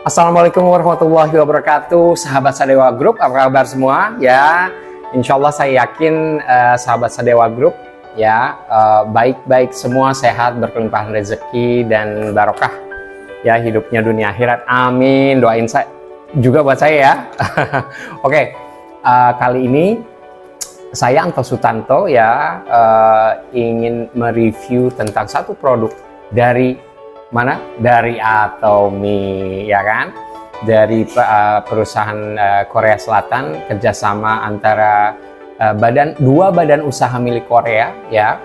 Assalamualaikum warahmatullahi wabarakatuh, sahabat Sadewa Group, apa kabar semua? Ya, insya Allah saya yakin sahabat Sadewa Group ya baik-baik semua, sehat, berkelimpahan rezeki dan barokah ya hidupnya dunia akhirat. Amin. Doain saya juga buat saya ya. Oke, kali ini saya Anto Sutanto ya ingin mereview tentang satu produk dari mana? Dari Atomy ya kan? Dari perusahaan Korea Selatan, kerjasama antara dua badan usaha milik Korea ya,